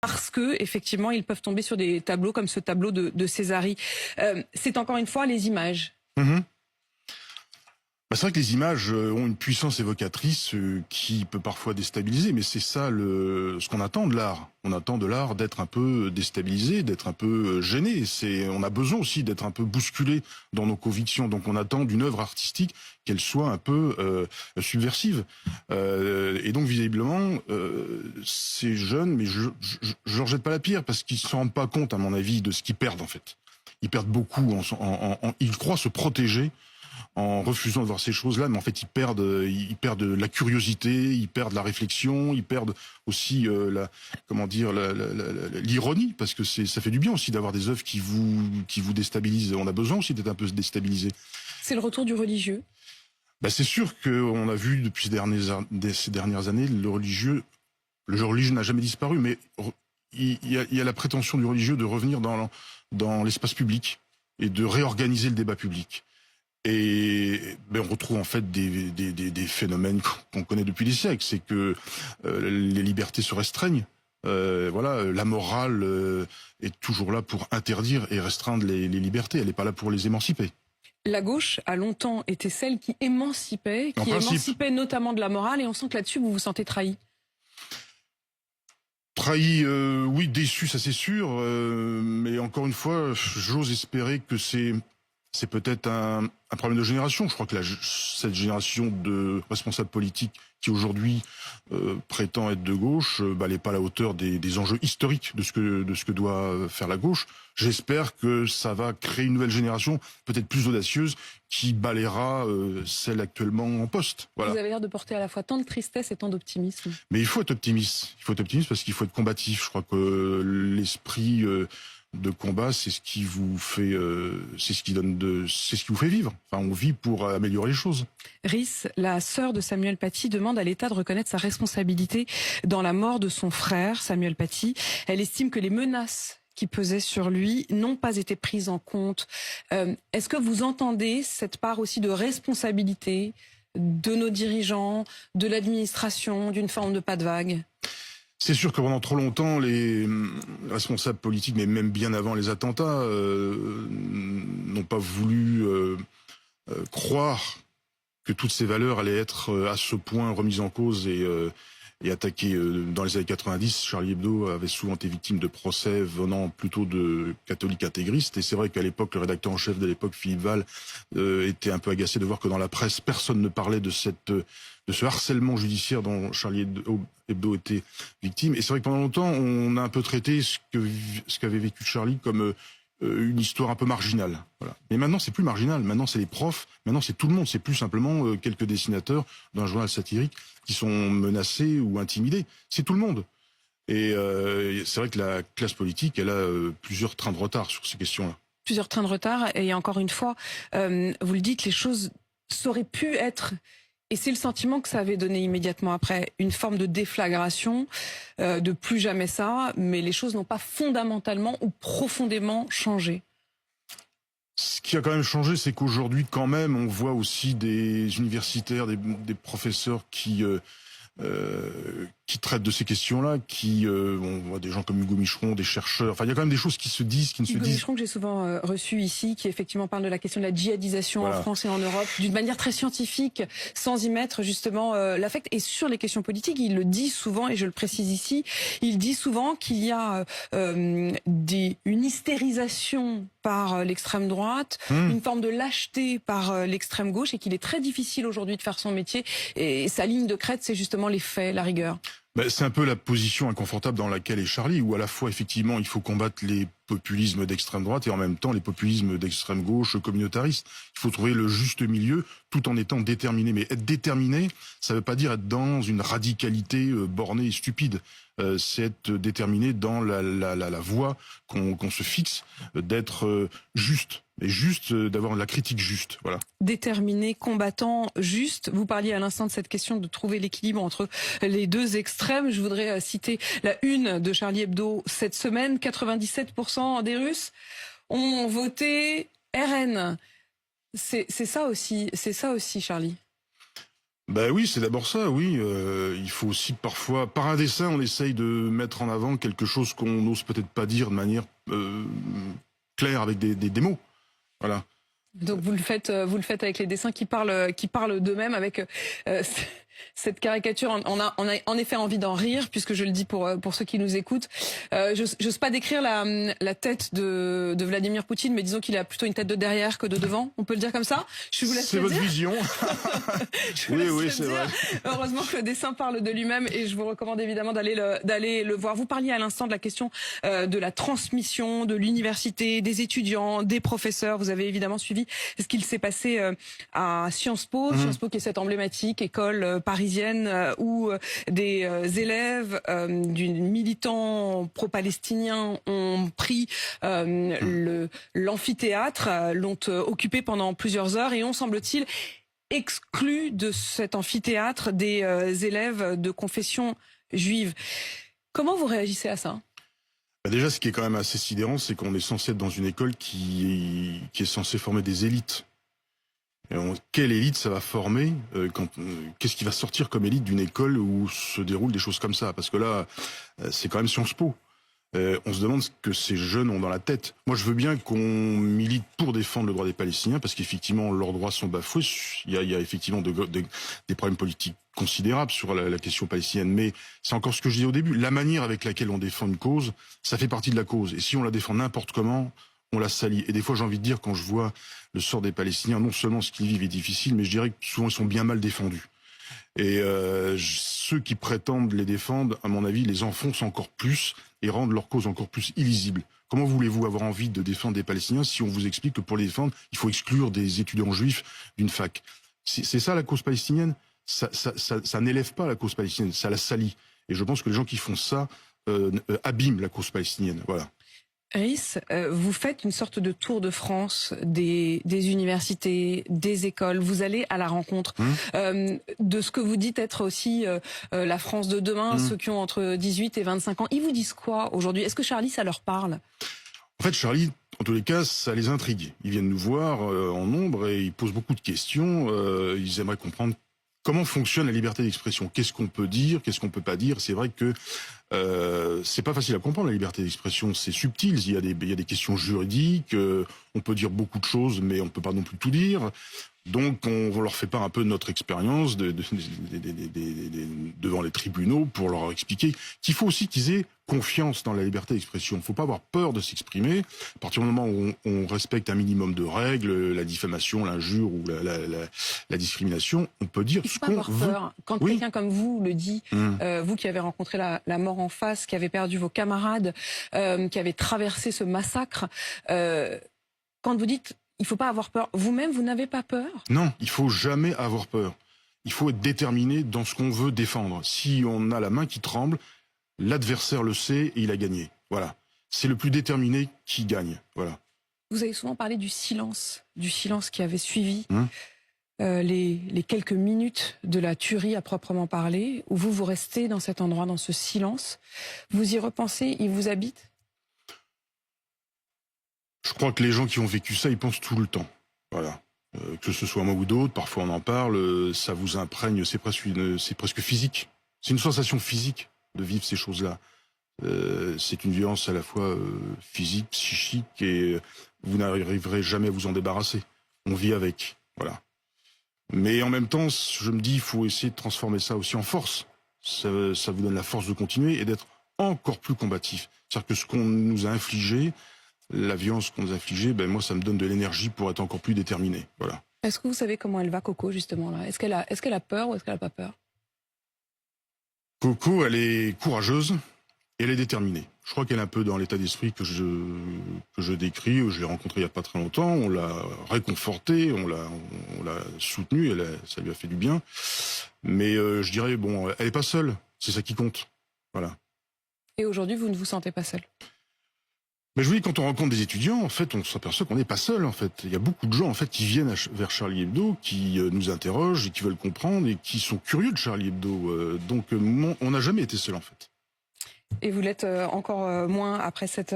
parce que effectivement ils peuvent tomber sur des tableaux comme ce tableau de Césari. C'est encore une fois les images. Mmh. Bah, c'est vrai que les images ont une puissance évocatrice qui peut parfois déstabiliser, mais c'est ça ce qu'on attend de l'art. On attend de l'art d'être un peu déstabilisé, d'être un peu gêné. On a besoin aussi d'être un peu bousculé dans nos convictions. Donc on attend d'une œuvre artistique qu'elle soit un peu subversive. Et donc visiblement, ces jeunes, mais je leur jette pas la pierre parce qu'ils se rendent pas compte, à mon avis, de ce qu'ils perdent en fait. Ils perdent beaucoup. Ils croient se protéger en refusant de voir ces choses-là, mais en fait ils perdent la curiosité, ils perdent la réflexion, ils perdent aussi l'ironie, parce que ça fait du bien aussi d'avoir des œuvres qui vous déstabilisent. On a besoin aussi d'être un peu déstabilisé. C'est le retour du religieux. Bah, c'est sûr qu'on a vu depuis ces dernières années le religieux n'a jamais disparu, mais il y a la prétention du religieux de revenir dans l'espace public et de réorganiser le débat public. Et on retrouve en fait des phénomènes qu'on connaît depuis des siècles. C'est que les libertés se restreignent. La morale est toujours là pour interdire et restreindre les libertés. Elle n'est pas là pour les émanciper. La gauche a longtemps été celle qui émancipait, notamment de la morale, et on sent que là-dessus vous vous sentez trahi. Trahi, oui, déçu, ça c'est sûr. Mais encore une fois, j'ose espérer que c'est peut-être un problème de génération. Je crois que cette génération de responsables politiques qui aujourd'hui prétend être de gauche, elle n'est pas à la hauteur des enjeux historiques de ce que doit faire la gauche. J'espère que ça va créer une nouvelle génération, peut-être plus audacieuse, qui balayera celle actuellement en poste. Voilà. Vous avez l'air de porter à la fois tant de tristesse et tant d'optimisme. Mais il faut être optimiste. Il faut être optimiste parce qu'il faut être combatif. Je crois que l'esprit de combat, c'est ce qui vous fait, c'est ce qui vous fait vivre. Enfin, on vit pour améliorer les choses. Rhys, la sœur de Samuel Paty, demande à l'État de reconnaître sa responsabilité dans la mort de son frère, Samuel Paty. Elle estime que les menaces qui pesaient sur lui n'ont pas été prises en compte. Est-ce que vous entendez cette part aussi de responsabilité de nos dirigeants, de l'administration, d'une forme de pas de vague ? C'est sûr que pendant trop longtemps, les responsables politiques, mais même bien avant les attentats, n'ont pas voulu croire que toutes ces valeurs allaient être à ce point remises en cause et attaquées. Dans les années 90, Charlie Hebdo avait souvent été victime de procès venant plutôt de catholiques intégristes. Et c'est vrai qu'à l'époque, le rédacteur en chef de l'époque, Philippe Val, était un peu agacé de voir que dans la presse, personne ne parlait de ce harcèlement judiciaire dont Charlie Hebdo était victime. Et c'est vrai que pendant longtemps, on a un peu traité ce qu'avait vécu Charlie comme une histoire un peu marginale. Voilà. Mais maintenant, c'est plus marginal. Maintenant, c'est les profs. Maintenant, c'est tout le monde. C'est plus simplement quelques dessinateurs d'un journal satirique qui sont menacés ou intimidés. C'est tout le monde. Et c'est vrai que la classe politique, elle a plusieurs trains de retard sur ces questions-là. Plusieurs trains de retard. Et encore une fois, vous le dites, les choses auraient pu être... Et c'est le sentiment que ça avait donné immédiatement après, une forme de déflagration, de plus jamais ça, mais les choses n'ont pas fondamentalement ou profondément changé. Ce qui a quand même changé, c'est qu'aujourd'hui, quand même, on voit aussi des universitaires, des professeurs qui traitent de ces questions-là, on voit des gens comme Hugo Micheron, des chercheurs. Enfin, il y a quand même des choses qui se disent, qui ne se disent. Hugo Micheron, que j'ai souvent reçu ici, qui effectivement parle de la question de la djihadisation en France et en Europe, d'une manière très scientifique, sans y mettre justement l'affect. Et sur les questions politiques, il le dit souvent, et je le précise ici, il dit souvent qu'il y a une hystérisation par l'extrême droite, une forme de lâcheté par l'extrême gauche, et qu'il est très difficile aujourd'hui de faire son métier. Et sa ligne de crête, c'est justement les faits, la rigueur. C'est un peu la position inconfortable dans laquelle est Charlie, où à la fois, effectivement, il faut combattre les populismes d'extrême droite et en même temps les populismes d'extrême gauche communautaristes. Il faut trouver le juste milieu tout en étant déterminé. Mais être déterminé, ça ne veut pas dire être dans une radicalité bornée et stupide. C'est être déterminé dans la voie qu'on se fixe, d'être juste. Et juste, d'avoir la critique juste, voilà. Déterminé, combattant, juste. Vous parliez à l'instant de cette question de trouver l'équilibre entre les deux extrêmes. Je voudrais citer la une de Charlie Hebdo cette semaine. 97% des Russes ont voté RN. C'est ça aussi, Charlie. Bah oui, c'est d'abord ça, oui. Il faut aussi parfois, par un dessin, on essaye de mettre en avant quelque chose qu'on n'ose peut-être pas dire de manière claire avec des mots. Voilà. Donc vous le faites avec les dessins qui parlent d'eux-mêmes, avec cette caricature. On a en effet envie d'en rire, puisque je le dis pour ceux qui nous écoutent. J'ose pas décrire la tête de Vladimir Poutine, mais disons qu'il a plutôt une tête de derrière que de devant. On peut le dire comme ça. Je vous laisse C'est votre vision. Oui, c'est vrai. Heureusement que le dessin parle de lui-même, et je vous recommande évidemment d'aller le voir. Vous parliez à l'instant de la question de la transmission, de l'université, des étudiants, des professeurs. Vous avez évidemment suivi ce qu'il s'est passé à Sciences Po, Sciences Po qui est cette emblématique école parisienne où des élèves du militant pro-palestinien ont pris l'amphithéâtre, l'ont occupé pendant plusieurs heures et ont, semble-t-il, exclu de cet amphithéâtre des élèves de confession juive. Comment vous réagissez à ça ? Déjà, ce qui est quand même assez sidérant, c'est qu'on est censé être dans une école qui est censée former des élites. Et quelle élite ça va former qu'est-ce qui va sortir comme élite d'une école où se déroulent des choses comme ça? Parce que là, c'est quand même Sciences Po. On se demande ce que ces jeunes ont dans la tête. Moi, je veux bien qu'on milite pour défendre le droit des Palestiniens, parce qu'effectivement, leurs droits sont bafoués. Il y a effectivement des problèmes politiques considérables sur la question palestinienne. Mais c'est encore ce que je disais au début. La manière avec laquelle on défend une cause, ça fait partie de la cause. Et si on la défend n'importe comment, on la salit. Et des fois, j'ai envie de dire, quand je vois le sort des Palestiniens, non seulement ce qu'ils vivent est difficile, mais je dirais que souvent, ils sont bien mal défendus. Et ceux qui prétendent les défendre, à mon avis, les enfoncent encore plus et rendent leur cause encore plus illisible. Comment voulez-vous avoir envie de défendre des Palestiniens si on vous explique que pour les défendre, il faut exclure des étudiants juifs d'une fac? C'est ça la cause palestinienne? Ça n'élève pas la cause palestinienne, ça la salit. Et je pense que les gens qui font ça abîment la cause palestinienne. Voilà. Rhys, vous faites une sorte de tour de France des universités, des écoles. Vous allez à la rencontre de ce que vous dites être aussi la France de demain, ceux qui ont entre 18 et 25 ans. Ils vous disent quoi aujourd'hui? Est-ce que Charlie, ça leur parle? En fait, Charlie, en tous les cas, ça les intrigue. Ils viennent nous voir en nombre et ils posent beaucoup de questions. Ils aimeraient comprendre comment fonctionne la liberté d'expression. Qu'est-ce qu'on peut dire, qu'est-ce qu'on peut pas dire? C'est vrai que c'est pas facile à comprendre la liberté d'expression, c'est subtil. Il y a des questions juridiques. On peut dire beaucoup de choses, mais on peut pas non plus tout dire. Donc, on leur fait part un peu de notre expérience devant les tribunaux pour leur expliquer qu'il faut aussi qu'ils aient confiance dans la liberté d'expression. Il ne faut pas avoir peur de s'exprimer. À partir du moment où on respecte un minimum de règles, la diffamation, l'injure ou la discrimination, on peut dire ce qu'on veut. Quand quelqu'un comme vous le dit, vous qui avez rencontré la mort en face, qui avez perdu vos camarades, qui avez traversé ce massacre, quand vous dites il faut pas avoir peur, vous-même vous n'avez pas peur? Non, il faut jamais avoir peur. Il faut être déterminé dans ce qu'on veut défendre. Si on a la main qui tremble, l'adversaire le sait et il a gagné. Voilà. C'est le plus déterminé qui gagne. Voilà. Vous avez souvent parlé du silence qui avait suivi les quelques minutes de la tuerie à proprement parler, où vous restez dans cet endroit, dans ce silence. Vous y repensez, il vous habite? Je crois que les gens qui ont vécu ça, ils pensent tout le temps. Voilà. Que ce soit moi ou d'autres, parfois on en parle, ça vous imprègne, c'est presque physique. C'est une sensation physique de vivre ces choses-là. C'est une violence à la fois physique, psychique, et vous n'arriverez jamais à vous en débarrasser. On vit avec, voilà. Mais en même temps, je me dis, il faut essayer de transformer ça aussi en force. Ça vous donne la force de continuer et d'être encore plus combatif. C'est-à-dire que ce qu'on nous a infligé, la violence qu'on nous a infligée, moi, ça me donne de l'énergie pour être encore plus déterminé. Voilà. Est-ce que vous savez comment elle va, Coco, justement là? Est-ce qu'elle a peur ou est-ce qu'elle n'a pas peur? Coco, elle est courageuse et elle est déterminée. Je crois qu'elle est un peu dans l'état d'esprit que je décris. Je l'ai rencontrée il n'y a pas très longtemps. On l'a réconfortée, on l'a soutenue. Ça lui a fait du bien. Mais je dirais, elle n'est pas seule. C'est ça qui compte. Voilà. Et aujourd'hui, vous ne vous sentez pas seul? Mais je vous dis, quand on rencontre des étudiants, en fait, on s'aperçoit qu'on n'est pas seul, en fait. Il y a beaucoup de gens, en fait, qui viennent vers Charlie Hebdo, qui nous interrogent et qui veulent comprendre et qui sont curieux de Charlie Hebdo. Donc, on n'a jamais été seul, en fait. Et vous l'êtes encore moins après cet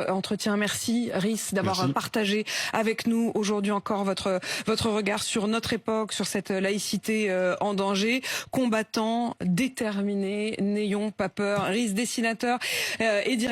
entretien. Merci Rhys d'avoir partagé avec nous aujourd'hui encore votre regard sur notre époque, sur cette laïcité en danger. Combattant, déterminé, n'ayons pas peur. Rhys, dessinateur et